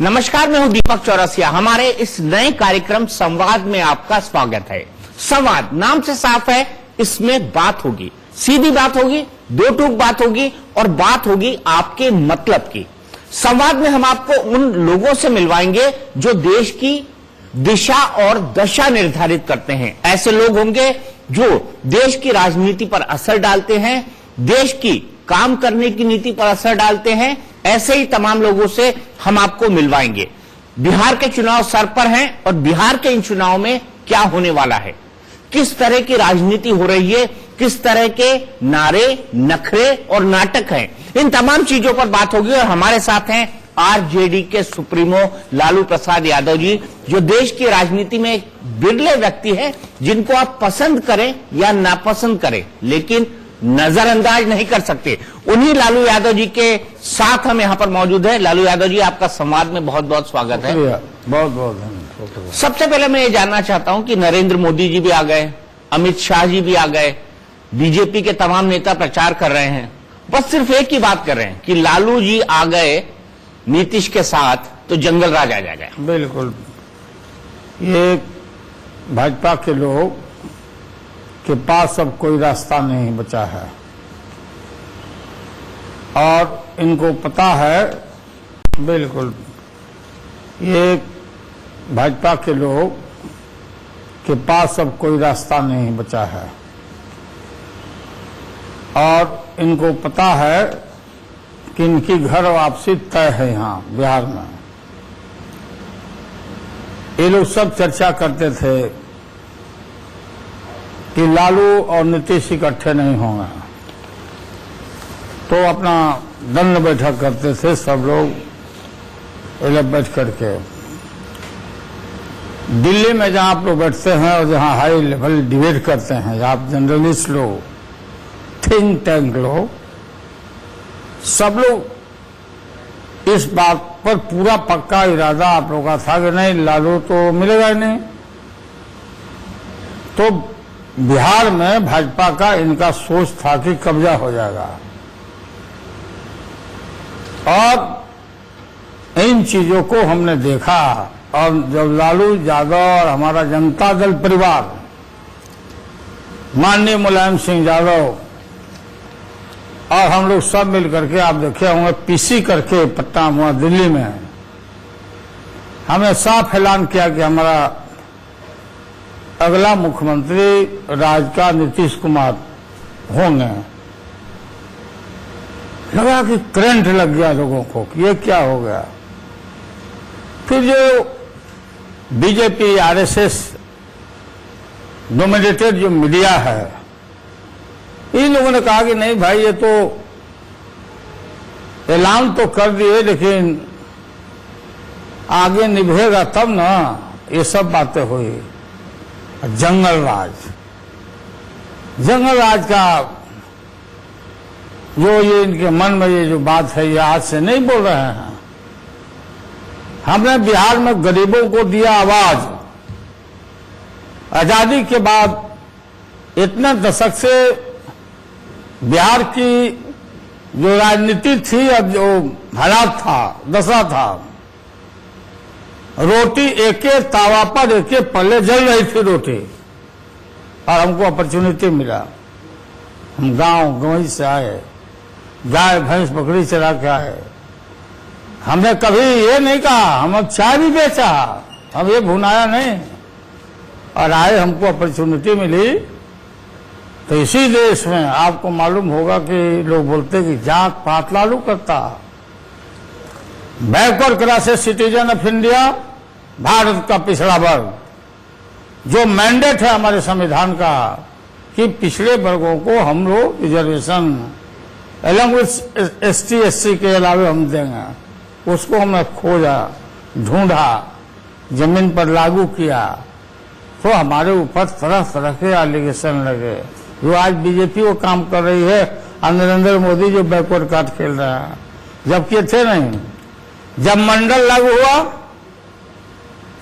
नमस्कार, मैं हूं दीपक चौरसिया। हमारे इस नए कार्यक्रम संवाद में आपका स्वागत है। संवाद नाम से साफ है, इसमें बात होगी, सीधी बात होगी, दो टूक बात होगी और बात होगी आपके मतलब की। संवाद में हम आपको उन लोगों से मिलवाएंगे जो देश की दिशा और दशा निर्धारित करते हैं। ऐसे लोग होंगे जो देश की राजनीति पर असर डालते हैं, देश की काम करने की नीति पर असर डालते हैं। ऐसे ही तमाम लोगों से हम आपको मिलवाएंगे। बिहार के चुनाव सर पर हैं और बिहार के इन चुनाव में क्या होने वाला है, किस तरह की राजनीति हो रही है, किस तरह के नारे, नखरे और नाटक हैं, इन तमाम चीजों पर बात होगी। और हमारे साथ हैं आरजेडी के सुप्रीमो लालू प्रसाद यादव जी, जो देश की राजनीति में एक बिरले व्यक्ति है जिनको आप पसंद करें या नापसंद करें, लेकिन नजरअंदाज नहीं कर सकते। उन्हीं लालू यादव जी के साथ हम यहां पर मौजूद है। लालू यादव जी, आपका संवाद में बहुत बहुत स्वागत है। बहुत बहुत धन्यवाद। सबसे पहले मैं ये जानना चाहता हूं कि नरेंद्र मोदी जी भी आ गए, अमित शाह जी भी आ गए, बीजेपी के तमाम नेता प्रचार कर रहे हैं, बस सिर्फ एक ही बात कर रहे हैं कि लालू जी आ गए नीतीश के साथ तो जंगल राज आ जाएगा। बिल्कुल, ये भाजपा के लोग के पास अब कोई रास्ता नहीं बचा है और इनको पता है, बिल्कुल, ये भाजपा के लोग के पास अब कोई रास्ता नहीं बचा है और इनको पता है कि इनकी घर वापसी तय है। यहाँ बिहार में ये लोग सब चर्चा करते थे कि लालू और नीतीश इकट्ठे नहीं होंगे, तो अपना दंड बैठक करते थे सब लोग बैठ करके। दिल्ली में जहां आप लोग बैठते हैं और जहां हाई लेवल डिबेट करते हैं, आप जर्नलिस्ट लोग, थिंक टैंक लोग, सब लोग इस बात पर पूरा पक्का इरादा आप लोगों का था कि नहीं, लालू तो मिलेगा ही नहीं। तो बिहार में भाजपा का इनका सोच था कि कब्जा हो जाएगा और इन चीजों को हमने देखा। और जब लालू यादव और हमारा जनता दल परिवार, माननीय मुलायम सिंह यादव और हम लोग सब मिल करके, आप देखे होंगे पीसी करके पटना हुआ दिल्ली में, हमने साफ ऐलान किया कि हमारा अगला मुख्यमंत्री राज्य का नीतीश कुमार होंगे। लगा कि करंट लग गया लोगों को कि ये क्या हो गया। फिर जो बीजेपी आरएसएस डोमिनेटेड जो मीडिया है, इन लोगों ने कहा कि नहीं भाई, ये तो ऐलान तो कर दिए लेकिन आगे निभेगा तब ना। ये सब बातें हुई। जंगल राज का जो ये इनके मन में ये जो बात है, ये आज से नहीं बोल रहे हैं। हमने बिहार में गरीबों को दिया आवाज। आजादी के बाद इतने दशक से बिहार की जो राजनीति थी, अब जो हालात था, दशा था, रोटी एक एक तावा पर एक एक पल्ले जल रही थी रोटी, और हमको अपॉर्चुनिटी मिला। हम गांव से आए, गाय भैंस बकरी चला के आए। हमने कभी ये नहीं कहा हम अब चाय भी बेचा, हम ये भुनाया नहीं, और आए, हमको अपॉर्चुनिटी मिली। तो इसी देश में आपको मालूम होगा कि लोग बोलते कि जात पात लालू करता। Backward classes citizen of India, Bharat का पिछड़ा वर्ग, जो मैंडेट है हमारे संविधान का कि पिछड़े वर्गों को हम लोग रिजर्वेशन अलग विथ एसटी एससी के अलावे हम देंगे, उसको हमने खोजा, ढूंढा, जमीन पर लागू किया। तो हमारे ऊपर तरह तरह के एलिगेशन लगे। जो आज बीजेपी वो काम कर रही है और नरेंद्र मोदी जो बैकवर्ड कार्ड खेल रहा है, जबकि थे नहीं। जब मंडल लागू हुआ,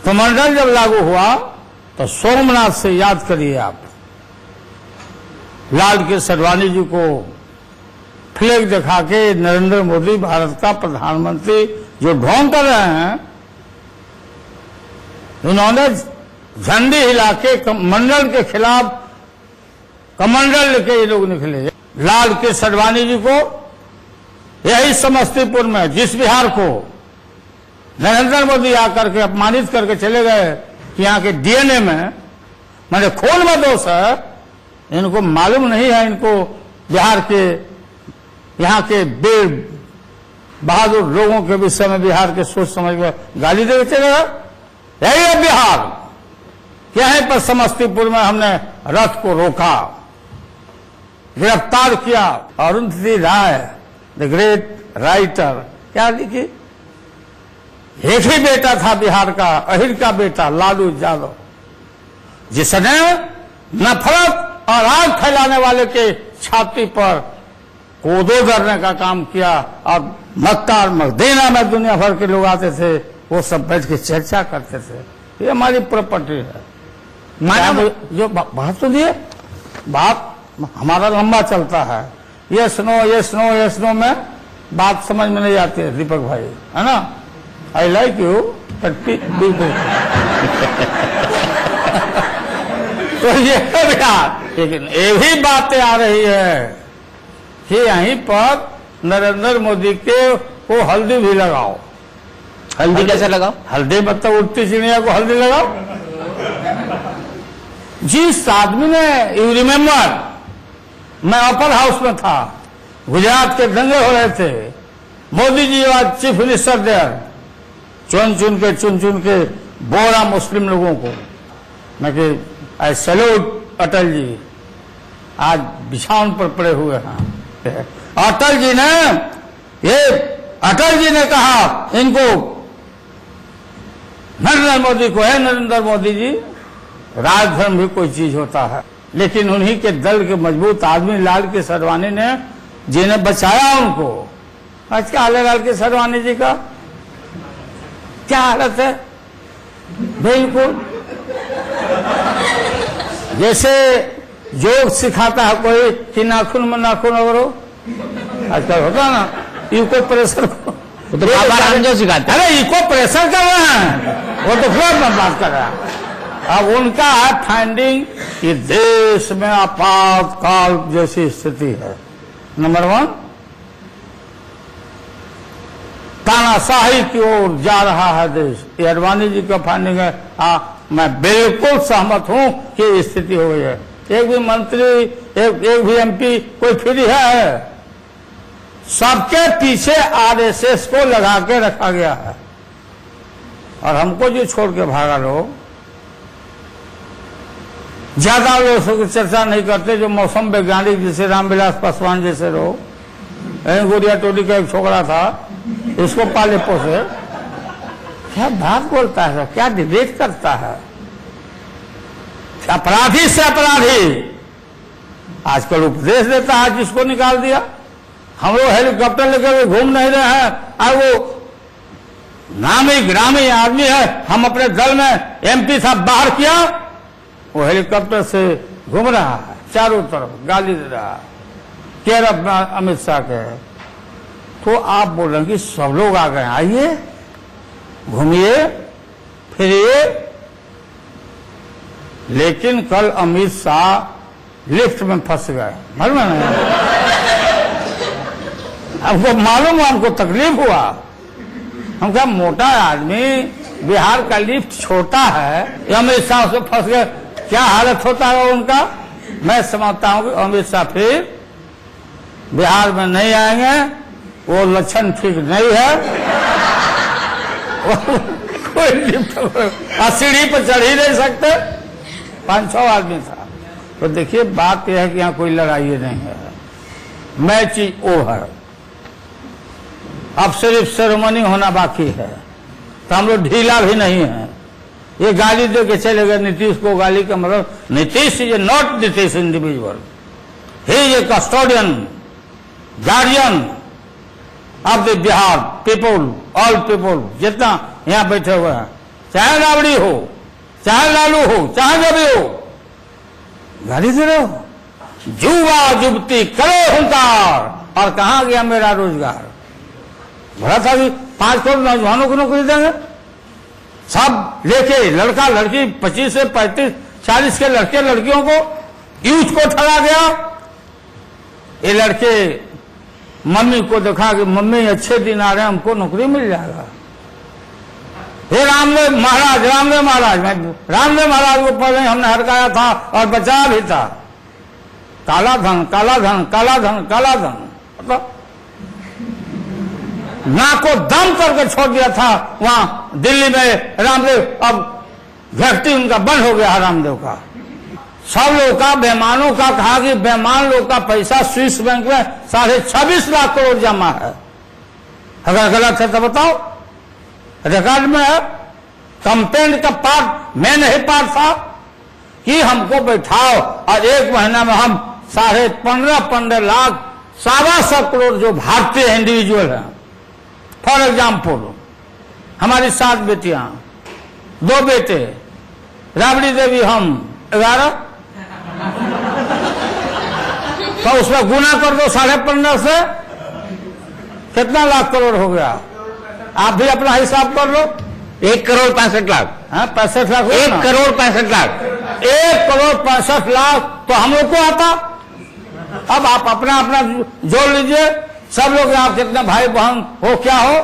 तो मंडल जब लागू हुआ तो सोमनाथ से याद करिए आप, लाल कृष्ण आडवाणी जी को फ्लैग दिखा के नरेंद्र मोदी भारत का प्रधानमंत्री जो ढोंग कर रहे हैं, उन्होंने झंडी हिला के मंडल के खिलाफ कमंडल लेके ये लोग निकले। लाल कृष्ण आडवाणी जी को यही समस्तीपुर में जिस बिहार को नरेंद्र मोदी आकर के अपमानित करके चले गए कि यहाँ के डीएनए में मैंने खून में दोष है, इनको मालूम नहीं है, इनको बिहार के यहाँ के वीर बहादुर लोगों के विषय में बिहार के सोच समझ के गाली दे चले गए। यही है बिहार। यहीं पर समस्तीपुर में हमने रथ को रोका, गिरफ्तार किया। अरुंधति राय द ग्रेट राइटर क्या लिखी, एक ही बेटा था बिहार का, अहिर का बेटा लालू यादव, जिसने नफरत और आग फैलाने वाले के छाती पर कोदो धरने का काम किया। और मक्का और मदीना में दुनिया भर के लोग आते थे, वो सब बैठ के चर्चा करते थे। ये हमारी प्रॉपर्टी है। माना जो बात सुनिए, बात हमारा लंबा चलता है। ये सुनो में बात समझ में नहीं आती है दीपक भाई, है ना। आई लाइक यू बट तो ये लेकिन ये भी बातें आ रही है कि यहीं पर नरेंद्र मोदी के को हल्दी भी लगाओ। हल्दी कैसे लगाओ? हल्दी मतलब उड़ती चिड़िया को हल्दी लगाओ। जिस आदमी ने, यू रिमेम्बर, मैं अपर हाउस में था, गुजरात के दंगे हो रहे थे, मोदी जी आज चीफ मिनिस्टर देयर, चुन चुन के बोरा मुस्लिम लोगों को मैं कि आई सैल्यूट अटल जी, आज बिछावन पर पड़े हुए हैं। अटल जी ने कहा इनको, नरेंद्र मोदी को, है नरेंद्र मोदी जी, राजधर्म भी कोई चीज होता है। लेकिन उन्हीं के दल के मजबूत आदमी लाल कृष्ण आडवाणी ने जिन्हें बचाया उनको। आज क्या हाल है लाल कृष्ण आडवाणी जी का? क्या हालत है? बिल्कुल जैसे योग सिखाता है कोई कि नाखून में नाखून करो, आजकल होता ना, इको प्रेशर को तो बाबा रामदेव सिखाते हैं। अरे इको प्रेशर कर रहे हैं, वो तो फ्लोर में बात कर रहा है। अब उनका है फाइंडिंग कि देश में आपातकाल जैसी स्थिति है। नंबर 1, तानाशाही की ओर जा रहा है देश। ये आडवाणी जी का फाइंडिंग है। मैं बिल्कुल सहमत हूं कि ये स्थिति हो गई है। एक भी मंत्री, एक भी एमपी कोई फ्री है? सबके पीछे आरएसएस को लगा के रखा गया है। और हमको जो छोड़ के भागा लोग, ज्यादा लोग चर्चा नहीं करते, जो मौसम वैज्ञानिक जैसे रामविलास पासवान जैसे लोग, गुड़िया टोली का एक छोकरा था, इसको पाले पोसे, क्या बात बोलता है, क्या डिबेट करता है। अपराधी से अपराधी आजकल उपदेश देता है, जिसको निकाल दिया। हम लोग हेलीकॉप्टर लेकर घूम नहीं रहे हैं, और वो नामी ग्रामी आदमी है, हम अपने दल में एमपी साहब बाहर किया, वो हेलीकॉप्टर से घूम रहा है, चारों तरफ गाली दे रहा है, केयर अमित शाह के। तो आप बोल रहे हैं कि सब लोग आ गए, आइए घूमिए फिरिए। लेकिन कल अमित शाह लिफ्ट में फंस गए, मालूम है ना? हमको मालूम है, हमको तकलीफ हुआ। हम क्या, मोटा आदमी, बिहार का लिफ्ट छोटा है, अमित शाह से फंस गए, क्या हालत होता है उनका। मैं समझता हूं कि अमित शाह फिर बिहार में नहीं आएंगे, वो लक्षण ठीक नहीं है। कोई लिफ्ट सीढ़ी पर चढ़ ही नहीं सकते, 5-6 आदमी था। तो देखिए बात यह है कि यहाँ कोई लड़ाई नहीं है, मैच इज ओवर। अब सिर्फ सेरेमनी होना बाकी है। तो हम लोग ढीला भी नहीं है। ये गाली दे के चले गए नीतीश को, गाली का मतलब, Nitish is not Nitish individual, he is a custodian, guardian of the Bihar people, all people, जितना यहां बैठे हुए हैं, चाहे राबड़ी हो, चाहे लालू हो, चाहे जो भी हो, गाली दे रहे हो। युवा युवती करो हुंकार, और कहां गया मेरा रोजगार? भरा था कि 5 करोड़ नौजवानों को नौकरी देंगे, सब लेके लड़का लड़की 25 से 35 40 के लड़के लड़कियों को यूथ को ठगा गया। ये लड़के मम्मी को देखा कि मम्मी अच्छे दिन आ रहे हैं, हमको नौकरी मिल जाएगा। हे रामदेव महाराज, रामदेव महाराज, मैं रामदेव महाराज को पहले हमने हड़काया था और बचाया भी था। काला धन, काला धन, काला धन, काला धन, मतलब नाक को दम करके छोड़ दिया था वहां दिल्ली में रामदेव। अब व्यक्ति उनका बंद हो गया रामदेव का। सब लोगों का, बेईमानों का कहा कि बेईमान लोग का पैसा स्विस बैंक में 26.5 लाख करोड़ जमा है। अगर गलत है तो बताओ, रिकॉर्ड में है। कंप्लेंट का पार्ट मैं नहीं पार्ट था कि हमको बैठाओ और 1 महीना में हम 15.5 लाख 1.25 करोड़ जो भारतीय इंडिविजुअल हैं, फॉर एग्जाम्पल हमारी 7 बेटियां, 2 बेटे, राबड़ी देवी, हम 11, तो उसमें गुना कर दो 15.5 से, कितना लाख करोड़ हो गया? आप भी अपना हिसाब कर लो। 1 करोड़ 65 लाख। हाँ, 65 लाख, 1 करोड़ 65 लाख। 1 करोड़ 65 लाख तो हम लोग को आता। अब आप अपना अपना जोड़ लीजिए। सब लोग आप कितना भाई बहन हो, क्या हो,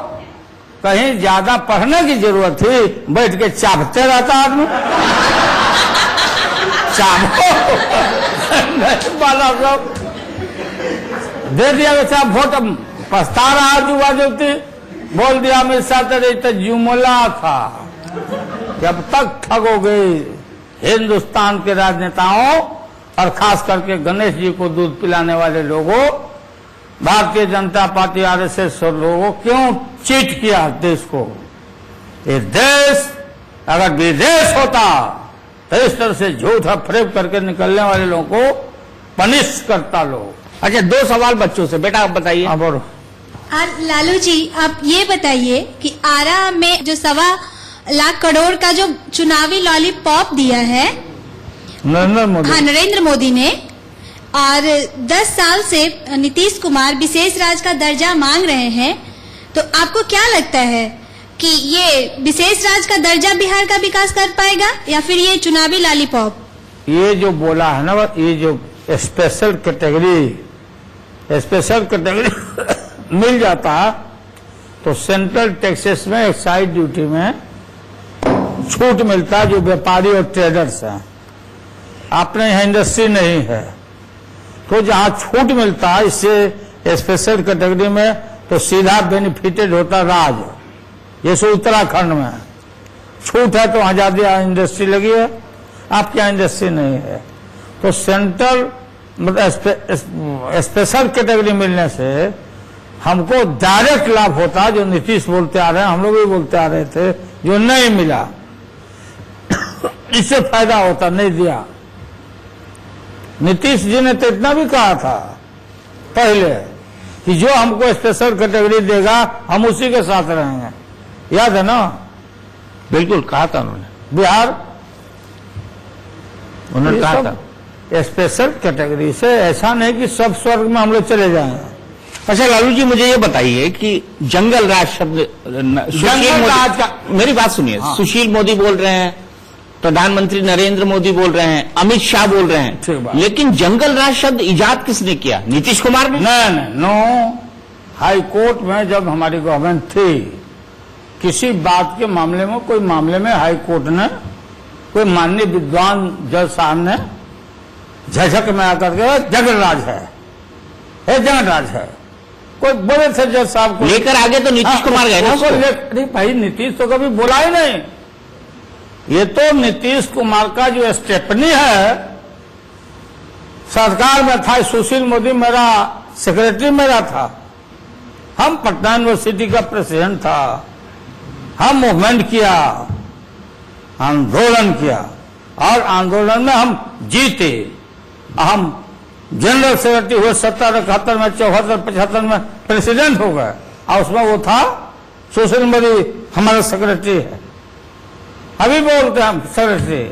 कहीं ज्यादा पढ़ने की जरूरत थी, बैठ के चापते रहता आदमी। चापो वाला सब दे दिया वैसा वोट, पछता रहा जुआ जुगती, बोल दिया मेरे साथ रही तो जुमला था। जब तक ठगोगे हिंदुस्तान के राजनेताओं और खास करके गणेश जी को दूध पिलाने वाले लोगों, भारतीय जनता पार्टी आरएसएस लोगों, क्यों चीट किया देश को? ये देश अगर विदेश होता तो इस तरह से झूठा फरेब करके निकलने वाले लोगों को पनिश करता लोग। अच्छा, 2 सवाल बच्चों से, बेटा आप बताइए। हाँ बोलो। लालू जी, आप ये बताइए कि आरा में जो 1.25 लाख करोड़ का जो चुनावी लॉलीपॉप दिया है नरेंद्र मोदी, हाँ नरेंद्र मोदी ने, और 10 साल से नीतीश कुमार विशेष राज्य का दर्जा मांग रहे हैं, तो आपको क्या लगता है कि ये विशेष राज्य का दर्जा बिहार का विकास कर पाएगा या फिर ये चुनावी लॉलीपॉप? ये जो बोला है ना, ये जो स्पेशल कैटेगरी मिल जाता तो सेंट्रल टैक्सेस में एक्साइज ड्यूटी में छूट मिलता है जो व्यापारी और ट्रेडर्स हैं। अपने यहाँ इंडस्ट्री नहीं है तो जहां छूट मिलता है इससे स्पेशल कैटेगरी में, तो सीधा बेनिफिटेड होता राज्य। जैसे उत्तराखंड में छूट है तो वहां ज्यादा इंडस्ट्री लगी है, आपके यहाँ इंडस्ट्री नहीं है, तो सेंट्रल मतलब स्पेशल कैटेगरी मिलने से हमको डायरेक्ट लाभ होता है, जो नीतीश बोलते आ रहे हैं, हम लोग भी बोलते आ रहे थे, जो नहीं मिला इससे फायदा होता, नहीं दिया। नीतीश जी ने तो इतना भी कहा था पहले कि जो हमको स्पेशल कैटेगरी देगा हम उसी के साथ रहेंगे, याद है ना? बिल्कुल कहा था उन्होंने, बिहार उन्होंने कहा था स्पेशल कैटेगरी से, ऐसा नहीं कि सब स्वर्ग में हम लोग चले जाएंगे। अच्छा लालू जी, मुझे ये बताइए कि जंगल राज शब्द, जंगल राज का, मेरी बात सुनिए, हाँ। सुशील मोदी बोल रहे हैं, प्रधानमंत्री नरेंद्र मोदी बोल रहे हैं, अमित शाह बोल रहे हैं, लेकिन जंगल राज शब्द इजाद किसने किया? नीतीश कुमार ने? नहीं, नो। हाई कोर्ट में जब हमारी गवर्नमेंट थी, किसी बात के मामले में, कोई मामले में हाई कोर्ट ने, कोई माननीय विद्वान जज साहब ने झझक में आकर के जंगल राज है, जंगल राज है, कोई बोले थे जज साहब को, लेकर आगे तो नीतीश कुमार गए ना उसको। अरे भाई, नीतीश तो कभी बोला ही नहीं। ये तो नीतीश कुमार का जो स्टेपनी है, सरकार में था, सुशील मोदी मेरा सेक्रेटरी मेरा था, हम पटना यूनिवर्सिटी का प्रेसिडेंट था, हम मूवमेंट किया, आंदोलन किया, और आंदोलन में हम जीते। हम जनरल सेक्रेटरी हुए 70, 71 में, 74, 75 में प्रेसिडेंट हो गए, और उसमें वो था सुशील मोदी हमारा सेक्रेटरी है, अभी बोलते हैं हम सेक्रेटरी।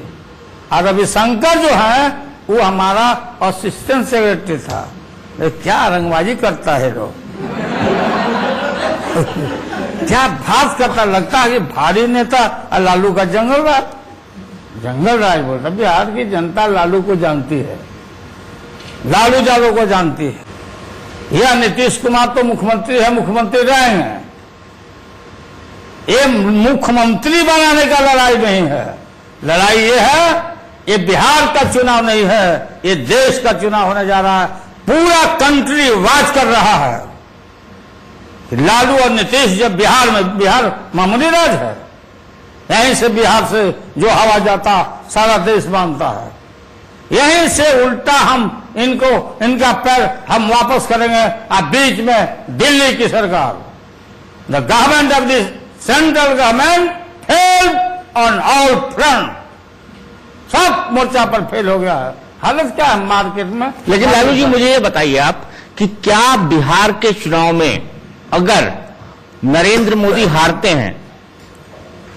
और रविशंकर जो है वो हमारा असिस्टेंट सेक्रेटरी था। क्या रंगबाजी करता है लोग। क्या भास करता, लगता है कि भारी नेता और लालू का जंगल राज बोलता। बिहार की जनता लालू को जानती है, लालू यादव को जानती है। यह नीतीश कुमार तो मुख्यमंत्री है, मुख्यमंत्री रहे हैं। ये मुख्यमंत्री बनाने का लड़ाई नहीं है, लड़ाई ये है, ये बिहार का चुनाव नहीं है, ये देश का चुनाव होने जा रहा है। पूरा कंट्री वाच कर रहा है। लालू और नीतीश जब बिहार मामूली राज है, यहीं से बिहार से जो हवा जाता सारा देश मानता है। यहीं से उल्टा हम इनका पैर हम वापस करेंगे। अब बीच में दिल्ली की सरकार, the government of the central government failed on all front, सब मोर्चा पर फेल हो गया है। हालत क्या है मार्केट में। लेकिन लालू जी मुझे ये बताइए आप कि क्या बिहार के चुनाव में अगर नरेंद्र मोदी हारते हैं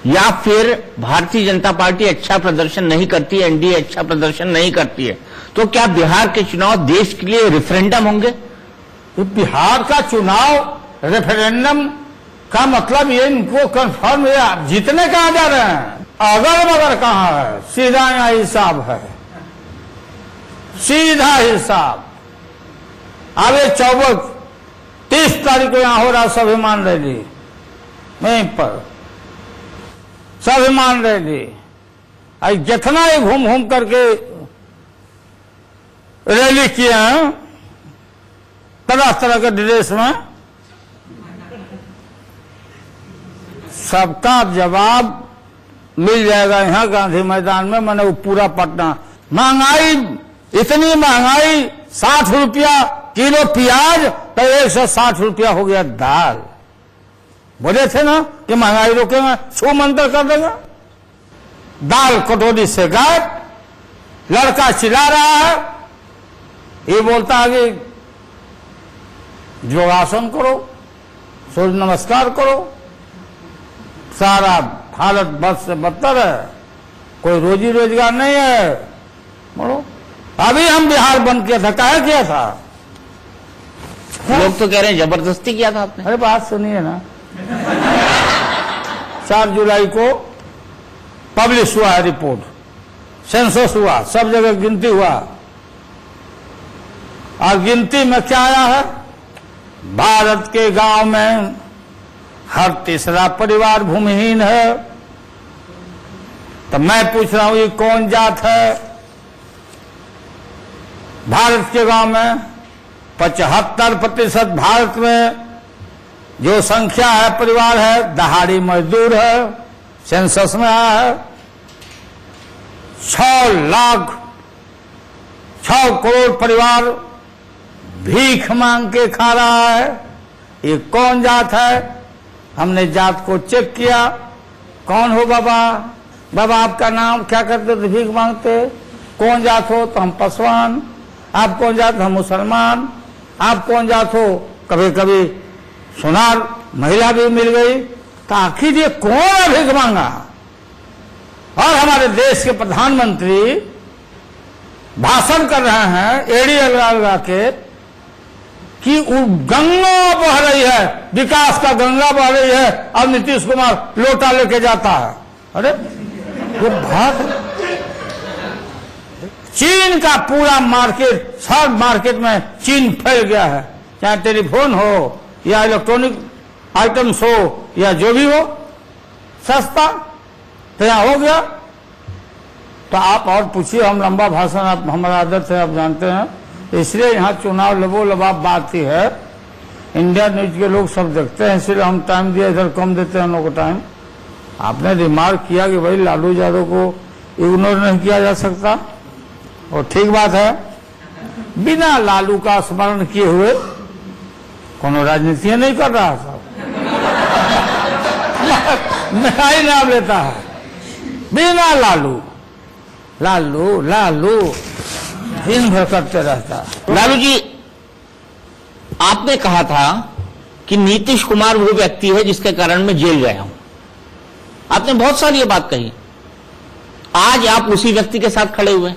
या फिर भारतीय जनता पार्टी अच्छा प्रदर्शन नहीं करती है, एनडीए अच्छा प्रदर्शन नहीं करती है, तो क्या बिहार के चुनाव देश के लिए रेफरेंडम होंगे? बिहार का चुनाव रेफरेंडम का मतलब ये इनको कंफर्म जीतने कहा जा रहे हैं। अगर मगर कहां है, सीधा यहाँ हिसाब है, सीधा हिसाब। अब 30 तारीख को यहां हो रहा स्वाभिमान रैली, वहीं पर स्वाभिमान रैली। जितना ही घूम घूम करके रैली किए हैं तरह तरह के ड्रेस में, सबका जवाब मिल जाएगा यहाँ गांधी मैदान में। मैंने वो पूरा पटना, महंगाई, इतनी महंगाई, 60 रुपया किलो प्याज तो 160 रुपया हो गया दाल। बोले थे ना कि महंगाई रोकेंगे, छू मंतर कर देंगे। दाल कटोरी से गायब, लड़का चिल्ला रहा है, ये बोलता है कि योगासन करो, सूर्य नमस्कार करो। सारा हालत बद से बदतर है, कोई रोजी रोजगार नहीं है। बोलो, अभी हम बिहार बंद किया था, काहे किया था? लोग तो कह रहे हैं जबरदस्ती किया था आपने। अरे बात सुनिए ना, 4 जुलाई को पब्लिश हुआ है रिपोर्ट, सेंसस हुआ, सब जगह गिनती हुआ, और गिनती में क्या आया है? भारत के गांव में हर तीसरा परिवार भूमिहीन है। तो मैं पूछ रहा हूं ये कौन जात है? भारत के गांव में 75% भारत में जो संख्या है परिवार है दहाड़ी मजदूर है, सेंसस में आया है। 6 करोड़ परिवार भीख मांग के खा रहा है। ये कौन जात है? हमने जात को चेक किया, कौन हो बाबा? बाबा आपका नाम क्या करते थे? भीख मांगते। कौन जात हो? तो हम पासवान। आप कौन जात? हम मुसलमान। आप कौन जात हो? कभी कभी सुनार महिला भी मिल गई। तो आखिर ये कौन भीख मांगा? और हमारे देश के प्रधानमंत्री भाषण कर रहे हैं एड़ी लगा के कि गंगा बह रही है, विकास का गंगा बह रही है, और नीतीश कुमार लोटा लेके जाता है। अरे ये बात, चीन का पूरा मार्केट, सब मार्केट में चीन फैल गया है। चाहे टेलीफोन हो या इलेक्ट्रॉनिक आइटम्स हो या जो भी हो, सस्ता तो यहाँ हो गया। तो आप और पूछिए, हम लंबा भाषण, आप हमारा आदत है, आप जानते हैं, इसलिए यहाँ चुनाव लबो लबाब बात ही है। इंडिया न्यूज के लोग सब देखते हैं, इसलिए हम टाइम दिया, इधर कम देते हैं हम लोग को टाइम। आपने रिमार्क किया कि भाई लालू यादव को इग्नोर नहीं किया जा सकता, और ठीक बात है। बिना लालू का स्मरण किए हुए कोनो राजनीति नहीं कर रहा साहब। मेरा ही नाम लेता है, बिना लालू लालू लालू दिन भर करते रहता। लालू जी, आपने कहा था कि नीतीश कुमार वो व्यक्ति है जिसके कारण मैं जेल गया हूं। आपने बहुत सारी ये बात कही, आज आप उसी व्यक्ति के साथ खड़े हुए।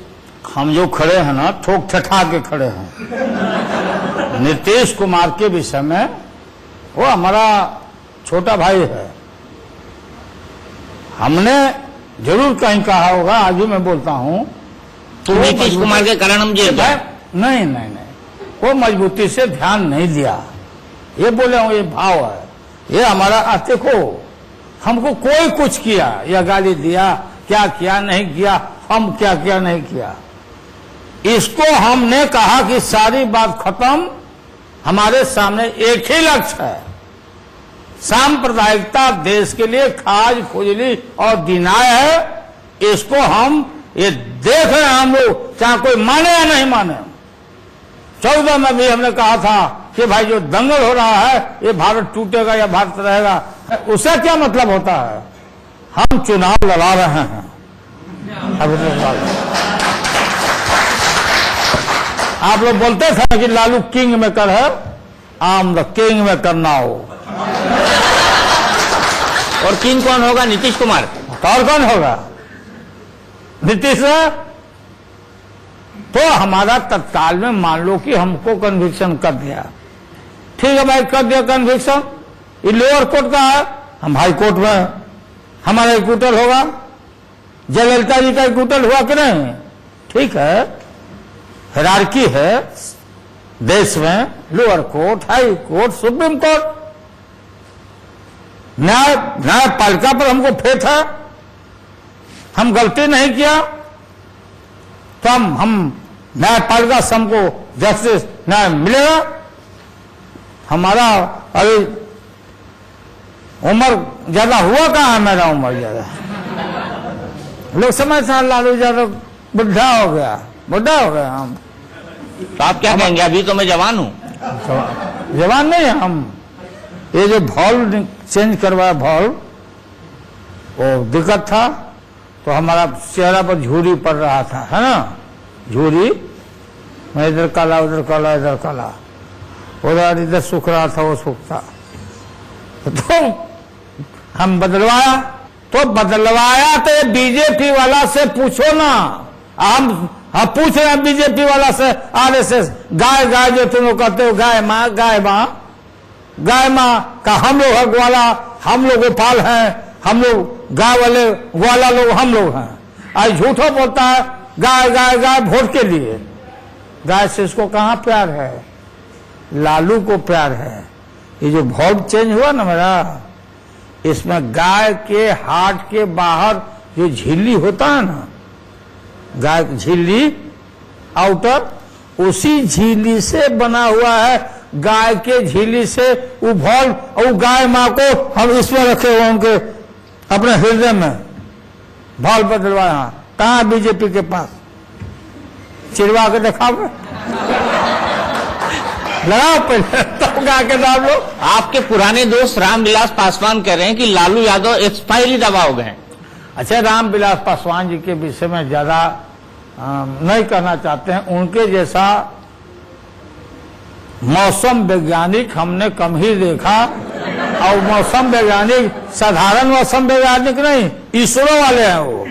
हम जो खड़े हैं ना, ठोक ठठा के खड़े हैं। नीतीश कुमार के विषय में वो हमारा छोटा भाई है। हमने जरूर कहीं कहा होगा, आज भी मैं बोलता हूं, तो नीतीश कुमार के कारण हम जेल गए। नहीं, वो मजबूती से ध्यान नहीं दिया। ये बोले हूं, ये भाव है, ये हमारा देखो, हमको कोई कुछ किया या गाली दिया, क्या किया नहीं किया, हम क्या किया नहीं किया, इसको हमने कहा कि सारी बात खत्म, हमारे सामने एक ही लक्ष्य है, सांप्रदायिकता देश के लिए खाज खुजली और दिनाय है। इसको हम ये देख रहे हैं हम लोग, चाहे कोई माने या नहीं माने। 14 में भी हमने कहा था कि भाई जो दंगल हो रहा है, ये भारत टूटेगा या भारत रहेगा, उसका क्या मतलब होता है? हम चुनाव लड़ा रहे हैं। आप लोग बोलते थे कि लालू किंग मेकर है, आम द किंग मेकर ना हो। और किंग कौन होगा? नीतीश कुमार। और कौन होगा? नीतीश। तो हमारा तत्काल में मान लो कि हमको कन्विक्शन कर दिया, ठीक है भाई, कर दिया कन्विक्शन, ये लोअर कोर्ट का है, हम हाई कोर्ट में है, हमारा इक्विटल होगा। जयललिता जी का इक्विटल हुआ कि नहीं? ठीक है, हायरार्की है देश में, lower court, high court, supreme court. न्यायपालिका पर हमको फेथ है, हम गलती नहीं किया तो हम न्यायपालिका से हमको जस्टिस न्याय मिलेगा। हमारा अभी उम्र ज्यादा हुआ कहाँ है? मेरा उम्र ज्यादा, लोग समझते हैं लालू यादव बुढ़ा हो गया हम। तो आप क्या कहेंगे? अभी तो मैं जवान हूं। जवान नहीं हम, ये जो वॉल्व चेंज करवाया वॉल्व, वो दिक्कत था, तो हमारा चेहरा पर झुर्री पड़ रहा था, है ना, झुर्री, मैं इधर काला उधर काला इधर काला, उधर इधर सूख रहा था वो सूखता, तो हम बदलवाया। तो ये बीजेपी वाला से पूछो ना, हम पूछ रहे हैं बीजेपी वाला से, आरएसएस, गाय जो तुम लोग कहते हो, गाय माँ का हम लोग है ग्वाला, हम लोग गोपाल हैं, हम लोग गाय वाले ग्वाला लोग हम लोग हैं। आज झूठो बोलता है गाय वोट के लिए। गाय से इसको कहाँ प्यार है? लालू को प्यार है। ये जो वॉल्व चेंज हुआ ना मेरा, इसमें गाय के हार्ट के बाहर जो झिल्ली होता है ना, गाय झिल्ली आउटर, उसी झिल्ली से बना हुआ है। गाय के झिल्ली से वो वॉल्व, और गाय माँ को हम इसमें रखे हुए उनके अपने हृदय में वॉल्व बदलवाया। कहाँ? बीजेपी के पास, चिरवा के दिखाओगे? लगाओ पहले, तब गा के दाम लो। आपके पुराने दोस्त रामविलास पासवान कह रहे हैं कि लालू यादव एक्सपायरी दबा हो गए। अच्छा, रामविलास पासवान जी के विषय में ज्यादा नहीं कहना चाहते हैं। उनके जैसा मौसम वैज्ञानिक हमने कम ही देखा, और मौसम वैज्ञानिक साधारण मौसम वैज्ञानिक नहीं, इसरो वाले हैं वो।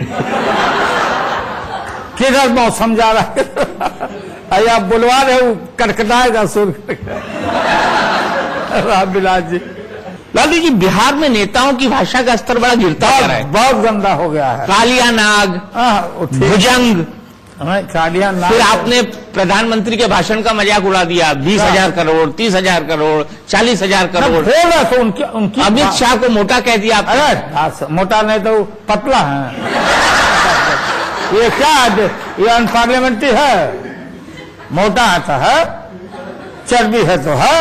किधर मौसम जा रहा है आप बुलवा रहे हो, कटकटाएगा सुर। रामविलास जी, लालू जी, बिहार में नेताओं की भाषा का स्तर बड़ा गिरता जा रहा है, बहुत गंदा हो गया है। कालिया नाग, भुजंग, कालिया नाग। फिर आपने प्रधानमंत्री के भाषण का मजाक उड़ा दिया, 20,000 करोड़, 30,000 करोड़, 40,000 करोड़। तो उनकी अमित शाह को मोटा कह दिया आपने। अरे मोटा नहीं तो पतला है। ये क्या है? ये अनपार्लियामेंट्री है। मोटा आता है, चर्बी है तो है,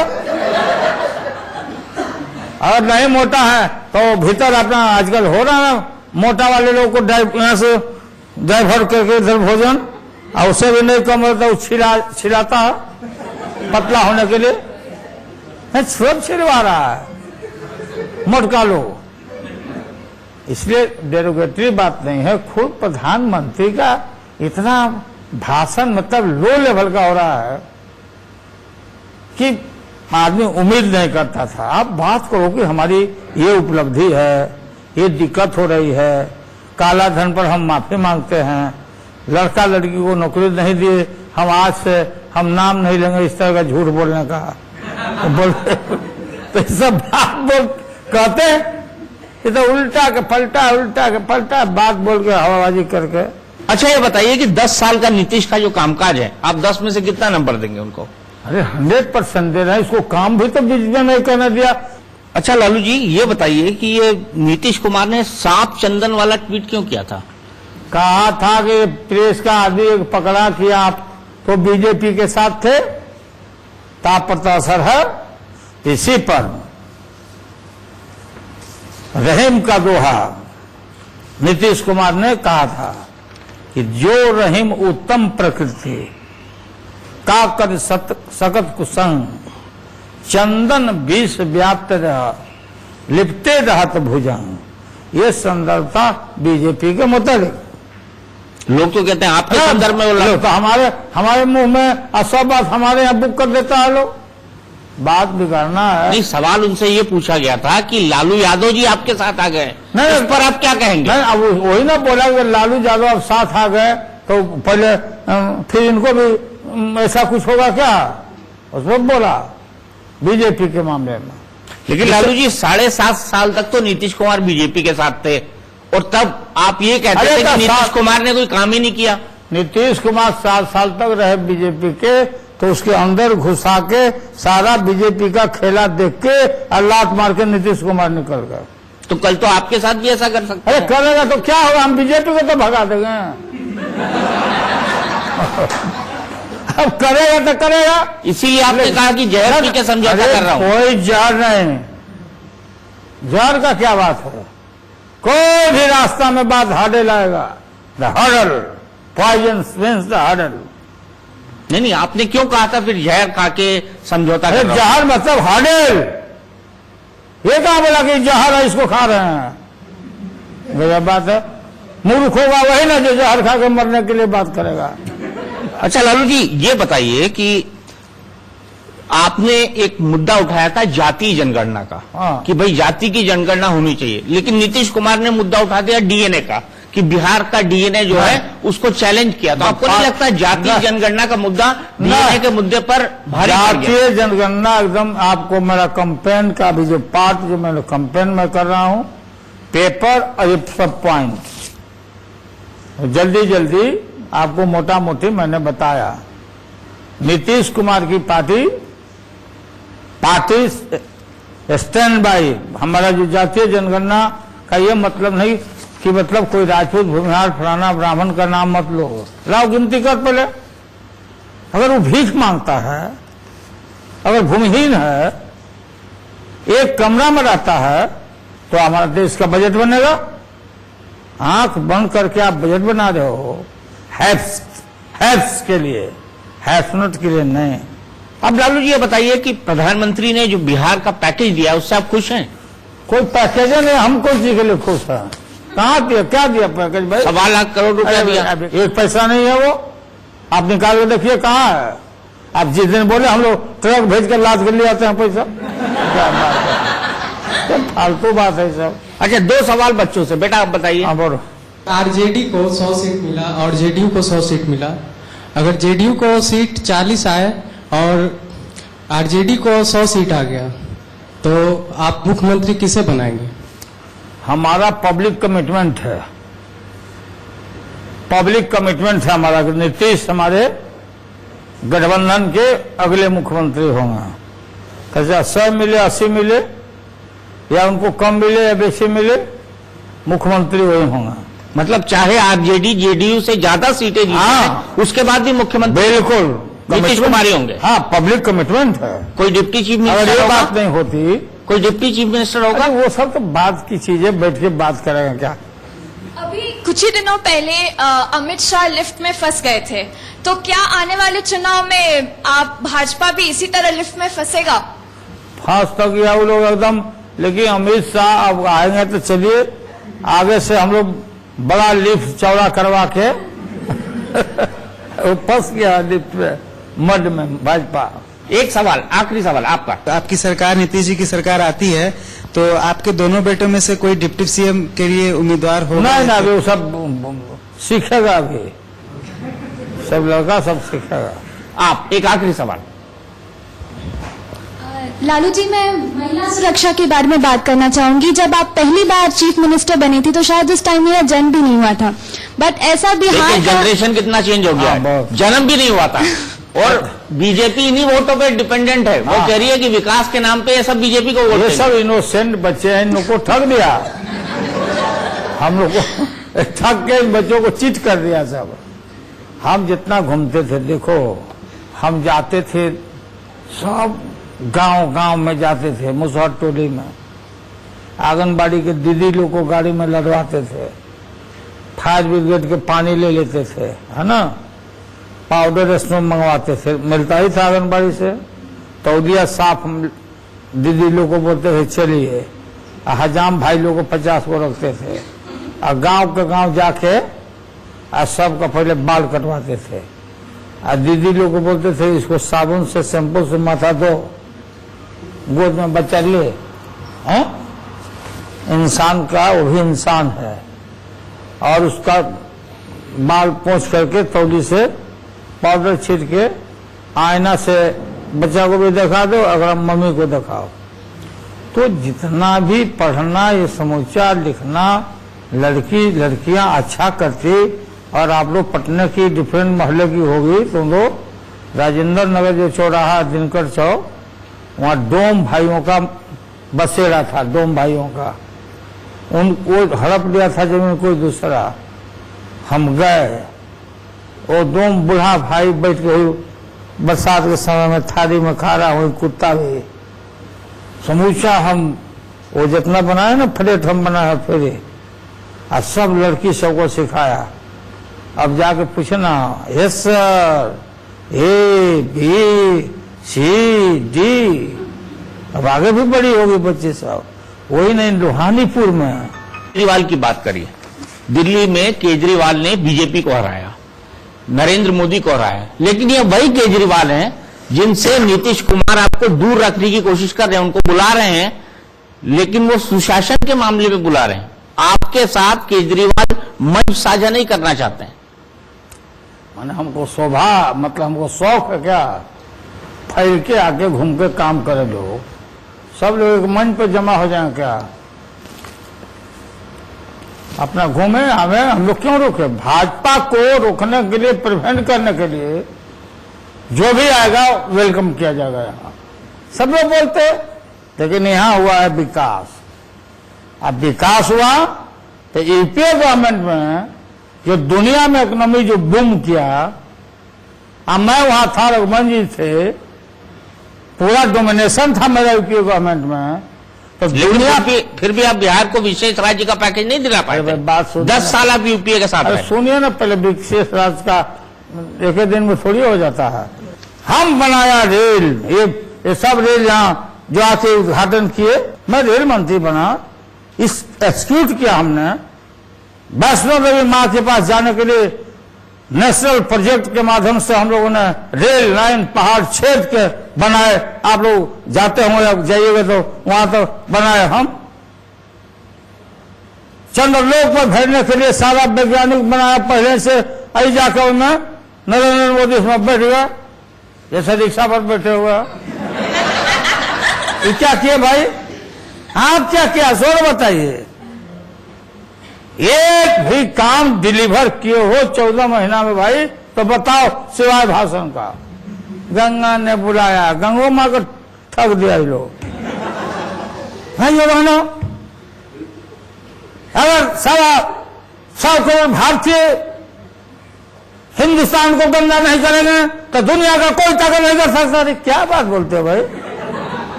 अगर नहीं मोटा है तो भीतर अपना आजकल हो रहा है, मोटा वाले लोग को यहाँ से डाइवर्ट करके इधर भोजन, और उससे भी नहीं कम होता, वो छिलाता है पतला होने के लिए, सब छिलवा रहा है मोटका लोग। इसलिए डेरोगेटरी बात नहीं है। खुद प्रधानमंत्री का इतना भाषण मतलब लो लेवल का हो रहा है कि आदमी उम्मीद नहीं करता था। आप बात करो कि हमारी ये उपलब्धि है, ये दिक्कत हो रही है, काला धन पर हम माफी मांगते हैं, लड़का लड़की को नौकरी नहीं दिए, हम आज से हम नाम नहीं लेंगे, इस तरह का झूठ बोलने का बोलते तो सब बात बोल कहते हैं ये तो उल्टा के पलटा बात बोल के हवाबाजी करके। अच्छा ये बताइए कि 10 साल का नीतीश का जो कामकाज है, आप 10 में से कितना नंबर देंगे उनको? अरे 100% दे रहे हैं, इसको काम भी तो बीच में नहीं करने दिया। अच्छा लालू जी ये बताइए कि ये नीतीश कुमार ने सांप चंदन वाला ट्वीट क्यों किया था? कहा था कि प्रेस का आदमी पकड़ा कि आप तो बीजेपी के साथ थे, तापता असर है। इसी पर रहीम का दोहा नीतीश कुमार ने कहा था कि जो रहीम उत्तम प्रकृति का कर सकत कुसंग चंदन विष व्याप्त रह लिपते रहत भुजंग। ये संदर्भता बीजेपी के मुताबिक। लोग तो कहते हैं आपके संदर्भ में बोला। तो हमारे मुंह में सब बात हमारे यहाँ बुक कर देता है लोग, बात बिगाड़ना है। नहीं, सवाल उनसे ये पूछा गया था कि लालू यादव जी आपके साथ आ गए, इस पर आप क्या कहेंगे? नहीं, अब वही ना बोला कि लालू यादव अब साथ आ गए तो पहले फिर इनको भी ऐसा कुछ होगा क्या, उसमें बोला बीजेपी के मामले में। लेकिन लालू जी 7.5 साल तक तो नीतीश कुमार बीजेपी के साथ थे और तब आप ये कहते थे कि नीतीश कुमार ने कोई काम ही नहीं किया। नीतीश कुमार 7 साल तक रहे बीजेपी के, तो उसके अंदर घुसा के सारा बीजेपी का खेला देख के और लात मार के नीतीश कुमार निकल गए। तो कल तो आपके साथ भी ऐसा कर सकते अरे हैं। करेगा तो क्या होगा, हम बीजेपी को तो भगा देंगे। अब करेगा तो करेगा। इसीलिए आपने कहा कि जहर पी के समझौता कर रहा हूं। कोई जहर नहीं, जहर का क्या बात है। कोई भी रास्ता में बात हार्डल आएगा, the hurdle poison wins the hurdle. नहीं, आपने क्यों कहा था फिर जहर खा के समझौता कर रहा हूं? जहर मतलब हार्डल, ये कहा बोला कि जहर है इसको खा रहे हैं। गजब बात है। मूर्ख होगा वही ना जो जहर खा के मरने के लिए बात करेगा। अच्छा लालू जी ये बताइए कि आपने एक मुद्दा उठाया था जातीय जनगणना का, हाँ। कि भाई जाति की जनगणना होनी चाहिए, लेकिन नीतीश कुमार ने मुद्दा उठा दिया डीएनए का, कि बिहार का डीएनए जो है उसको चैलेंज किया। तो आपको नहीं लगता जातीय जनगणना का मुद्दा डीएनए के मुद्दे पर भारी पड़ गया? जातीय जनगणना एकदम आपको मेरा कंपेन का भी जो पार्ट जो मैं कंपेन में कर रहा हूं, पेपर और ये सब पॉइंट जल्दी जल्दी आपको मोटा मोटी मैंने बताया। नीतीश कुमार की पार्टी स्टैंड बाई। हमारा जो जातीय जनगणना का ये मतलब नहीं कि मतलब कोई राजपूत भूमिहार फलाना ब्राह्मण का नाम मत लो, लाओ गिनती कर पहले। अगर वो भीख मांगता है, अगर भूमिहीन है, एक कमरा में रहता है, तो हमारा देश का बजट बनेगा। आंख बंद करके आप बजट बना रहे हो हैप्स के लिए, हैप्सनट के लिए नहीं। अब लालू जी ये बताइए कि प्रधानमंत्री ने जो बिहार का पैकेज दिया उससे आप खुश हैं? कोई पैकेज नहीं, हम कौन सी के लिए खुश है? कहाँ दिया, क्या दिया पैकेज भाई? 1.25 लाख करोड़ रुपया दिया। एक पैसा नहीं है वो, आप निकाल के देखिए कहाँ है। आप जिस दिन बोले हम लोग ट्रक भेज कर लाद कर ले आते हैं पैसा, क्या बात है, फालतू बात है सब। अच्छा 2 सवाल बच्चों से, बेटा आप बताइए। हाँ बोलो। आरजेडी को 100 सीट मिला और जेडीयू को 100 सीट मिला। अगर जेडीयू को सीट 40 आए और आरजेडी को 100 सीट आ गया तो आप मुख्यमंत्री किसे बनाएंगे? हमारा पब्लिक कमिटमेंट है, पब्लिक कमिटमेंट है हमारा। नीतीश हमारे गठबंधन के अगले मुख्यमंत्री होंगे। कैसा 100 मिले 80 मिले या उनको कम मिले या बेसी मिले, मुख्यमंत्री वही होंगे। मतलब चाहे आरजेडी जेडीयू से ज्यादा सीटें जीते हाँ। उसके बाद भी मुख्यमंत्री बिल्कुल नीतीश कुमार ही होंगे। हाँ, पब्लिक कमिटमेंट है। कोई डिप्टी चीफ अगर मिनिस्टर ये होगा? बात नहीं होती, कोई डिप्टी चीफ मिनिस्टर होगा? वो सब तो बात की चीजें, बैठ के बात करेंगे क्या। अभी कुछ ही दिनों पहले अमित शाह लिफ्ट में फंस गए थे, तो क्या आने वाले चुनाव में आप भाजपा भी इसी तरह लिफ्ट में फंसेगा? फंस तो गया वो लोग एकदम, लेकिन अमित शाह अब आएंगे तो चलिए आगे से हम लोग बड़ा लिफ्ट चौड़ा करवा के वो फंस गया लिफ्ट में, मड में भाजपा। एक सवाल, आखिरी सवाल आपका। आपकी सरकार, नीतीश जी की सरकार आती है तो आपके दोनों बेटों में से कोई डिप्टी सीएम के लिए उम्मीदवार होगा? नहीं ना, अभी वो सब सीखेगा, अभी सब लड़का सब सीखेगा। आप एक आखिरी सवाल। लालू जी, मैं महिला सुरक्षा के बारे में बात करना चाहूंगी। जब आप पहली बार चीफ मिनिस्टर बनी थी तो शायद उस टाइम में जन्म भी नहीं हुआ था, बट ऐसा बिहार का जनरेशन कितना चेंज हो गया है, जन्म भी नहीं हुआ था। और बीजेपी इन्हीं वोटों पे डिपेंडेंट है। वो कह रही है कि विकास के नाम पे ये सब बीजेपी को वोट, ये सब इनोसेंट बच्चे हैं, इन लोग को ठग दिया, हम लोग को ठग के इन बच्चों को चीट कर दिया सब। हम जितना घूमते थे, देखो हम जाते थे सब गांव में जाते थे, मुसहर टोली में आंगनबाड़ी के दीदी लोग को गाड़ी में लदवाते थे, फायर ब्रिगेड के पानी ले लेते थे, है ना, पाउडर स्नो मंगवाते थे, मिलता ही था आंगनबाड़ी से। तौलिया साफ दीदी लोग को बोलते थे चलिए, हजाम भाई लोग को 50 को रखते थे, और गांव के गांव जाके और सबका पहले बाल कटवाते थे, और दीदी लोग को बोलते थे इसको साबुन से शैम्पू से माथा धो, गोद में बच्चा ले। हैं? इंसान का वो भी इंसान है, और उसका बाल पोंछ करके तौली से पाउडर छीट के आईना से बच्चा को भी दिखा दो, अगर मम्मी को दिखाओ। तो जितना भी पढ़ना, ये समूचा लिखना, लड़कियां अच्छा करती, और आप लोग पटना की डिफरेंट मोहल्ले की होगी, तुम लोग राजेंद्र नगर जो चौराहा दिनकर चौक, वहाँ डोम भाइयों का बसेरा था, डोम भाइयों का, उनको हड़प लिया था जमीन कोई दूसरा। हम गए, वो डोम बूढ़ा भाई बैठ के हुई बरसात के समय में थाली में खा रहा, हुई कुत्ता भी समूचा, हम वो जितना बनाया ना प्लेट हम बनाया फिर, और सब लड़की सबको सिखाया। अब जाके पूछना, yes sir, A B C D, अब आगे भी बड़ी होगी बच्चे सब। वही नहीं, लोहानीपुर में केजरीवाल की बात करिए, दिल्ली में केजरीवाल ने बीजेपी को हराया, नरेंद्र मोदी को हराया, लेकिन ये वही केजरीवाल हैं जिनसे नीतीश कुमार आपको दूर रखने की कोशिश कर रहे हैं, उनको बुला रहे हैं, लेकिन वो सुशासन के मामले में बुला रहे हैं। आपके साथ केजरीवाल मंच साझा नहीं करना चाहते हैं। माने हमको शोभा, मतलब हमको शौक है क्या, फैल के आके घूम के काम करे लोग, सब लोग एक मंच पे जमा हो जाए क्या, अपना घूमे आवे, हम लोग क्यों रोके? भाजपा को रोकने के लिए, प्रिवेंट करने के लिए जो भी आएगा वेलकम किया जाएगा। यहाँ सब लोग बोलते, लेकिन यहाँ हुआ है विकास। अब विकास हुआ तो यूपीए गवर्नमेंट में जो दुनिया में इकोनॉमी जो बूम किया, अब मैं वहां था, रघुवंश जी थे, पूरा डोमिनेशन था मेरा यूपीए गवर्नमेंट में, तो दुनिया फिर भी आप बिहार को विशेष राज्य का पैकेज नहीं दिला पाए। बात सुनिए, 10 साल आप यूपीए के साथ रहे। सुनिए ना, पहले विशेष राज्य का एक ही दिन में थोड़ी हो जाता है। हम बनाया रेल, ये सब रेल यहाँ जो आके उद्घाटन किए, मैं रेल मंत्री बना, इस एक्सक्यूट किया हमने, वैष्णो देवी माँ के पास जाने के लिए नेशनल प्रोजेक्ट के माध्यम से हम लोगों ने रेल लाइन पहाड़ छेद के बनाए। आप लोग जाते होंगे, अब जाइएगा तो वहां तो बनाए हम। चंद्रलोक पर भेजने के लिए सारा वैज्ञानिक बनाया पहले से, आई जाकर उनमें नरेंद्र मोदी उसमें बैठ गया, जैसे रिक्शा पर बैठे हुए। ये क्या किए भाई, आप क्या किया, जोर बताइए। एक भी काम डिलीवर किए हो 14 महीना में भाई, तो बताओ, सिवाय भाषण का। गंगा ने बुलाया, गंगो माँ को ठग दिया ये लोग। ये बहनों, अगर 100 करोड़ भारतीय हिंदुस्तान को गंदा नहीं करेंगे तो दुनिया का कोई ताकत नहीं कर सकता। अरे क्या बात बोलते हो भाई,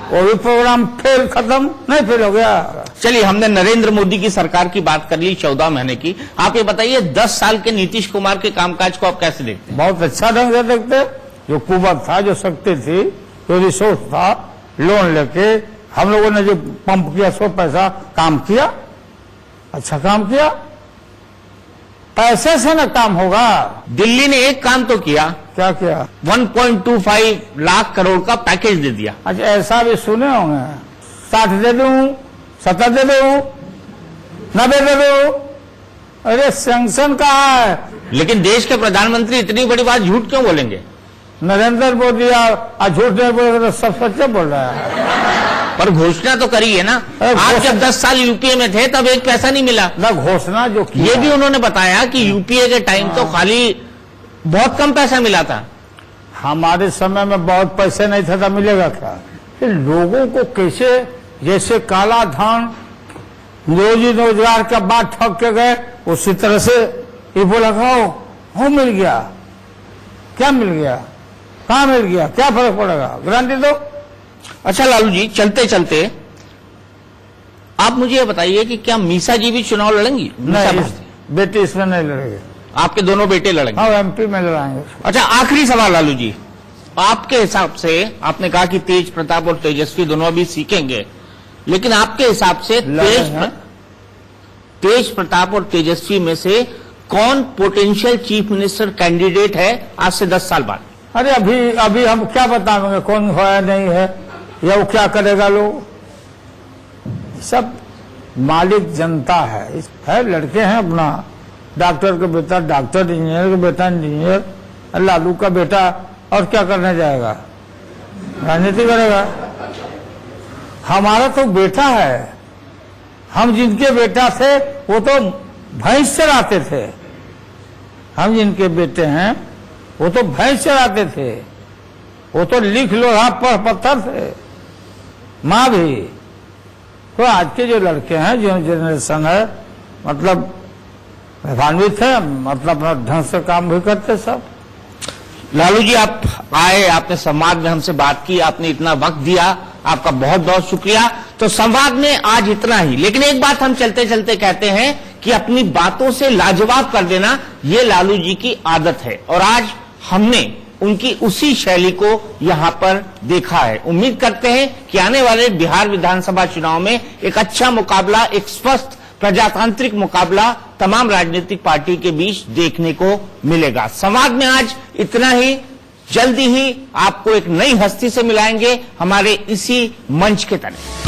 वो भी प्रोग्राम फेल, खत्म नहीं, फेल हो गया। चलिए, हमने नरेंद्र मोदी की सरकार की बात कर ली 14 महीने की। आप ये बताइए, 10 साल के नीतीश कुमार के कामकाज को आप कैसे देखते हैं? बहुत अच्छा ढंग से देखते। जो कुवत था, जो शक्ति थी, जो रिसोर्स था, लोन लेके हम लोगों ने जो पंप किया, 100 पैसा काम किया, अच्छा काम किया। पैसे से ना काम होगा। दिल्ली ने एक काम तो किया। क्या किया? 1.25 लाख करोड़ का पैकेज दे दिया। अच्छा, ऐसा भी सुने होंगे, 60 दे दूं, 70 दे दूं, 90 दे दूं। अरे सैंक्शन कहाँ है? लेकिन देश के प्रधानमंत्री इतनी बड़ी बात झूठ क्यों बोलेंगे? नरेंद्र मोदी और झूठ नहीं बोल तो सब सच्चे बोल रहा है। पर घोषणा तो करी है ना, आप जब 10 साल यूपीए में थे तब एक पैसा नहीं मिला। ना घोषणा जो की ये भी उन्होंने बताया कि यूपीए के टाइम तो खाली बहुत कम पैसा मिला था। हमारे समय में बहुत पैसे नहीं था तो मिलेगा क्या? फिर लोगों को कैसे जैसे काला धन रोजी रोजगार का बात ठग के गए, उसी तरह से ये बोला खाओ हो मिल गया। क्या मिल गया? कहाँ मिल गया? क्या फर्क पड़ेगा? गारंटी दो। अच्छा लालू जी, चलते चलते आप मुझे ये बताइए कि क्या मीसा जी भी चुनाव लड़ेंगी? मीसा नहीं, भारती। बेटे इसमें नहीं लड़ेंगे। आपके दोनों बेटे लड़ेंगे? हाँ, एमपी में लड़ाएंगे। अच्छा, आखिरी सवाल लालू जी, आपके हिसाब से आपने कहा कि तेज प्रताप और तेजस्वी दोनों अभी सीखेंगे, लेकिन आपके हिसाब से तेज प्रताप और तेजस्वी में से कौन पोटेंशियल चीफ मिनिस्टर कैंडिडेट है आज से 10 साल बाद? अरे अभी हम क्या बताएंगे कौन है नहीं है या वो क्या करेगा? लोग सब मालिक जनता है लड़के हैं अपना, डॉक्टर का बेटा डॉक्टर, इंजीनियर का बेटा इंजीनियर, लालू का बेटा और क्या करने जाएगा? राजनीति करेगा। हमारा तो बेटा है, हम जिनके बेटा थे वो तो भैंस चराते थे। हम जिनके बेटे हैं वो तो भैंस चराते थे, वो तो लिख लोहा पर पत्थर थे, माँ भी। तो आज के जो लड़के हैं, जो जनरेशन है, मतलब लाभान्वित है, मतलब अपना ढंग से काम भी करते सब। लालू जी, आप आए, आपने संवाद में हमसे बात की, आपने इतना वक्त दिया, आपका बहुत बहुत शुक्रिया। तो संवाद में आज इतना ही, लेकिन एक बात हम चलते चलते कहते हैं कि अपनी बातों से लाजवाब कर देना, ये लालू जी की आदत है, और आज हमने उनकी उसी शैली को यहां पर देखा है। उम्मीद करते हैं कि आने वाले बिहार विधानसभा चुनाव में एक अच्छा मुकाबला, एक स्वस्थ प्रजातांत्रिक मुकाबला तमाम राजनीतिक पार्टी के बीच देखने को मिलेगा। संवाद में आज इतना ही। जल्दी ही आपको एक नई हस्ती से मिलाएंगे हमारे इसी मंच के तले।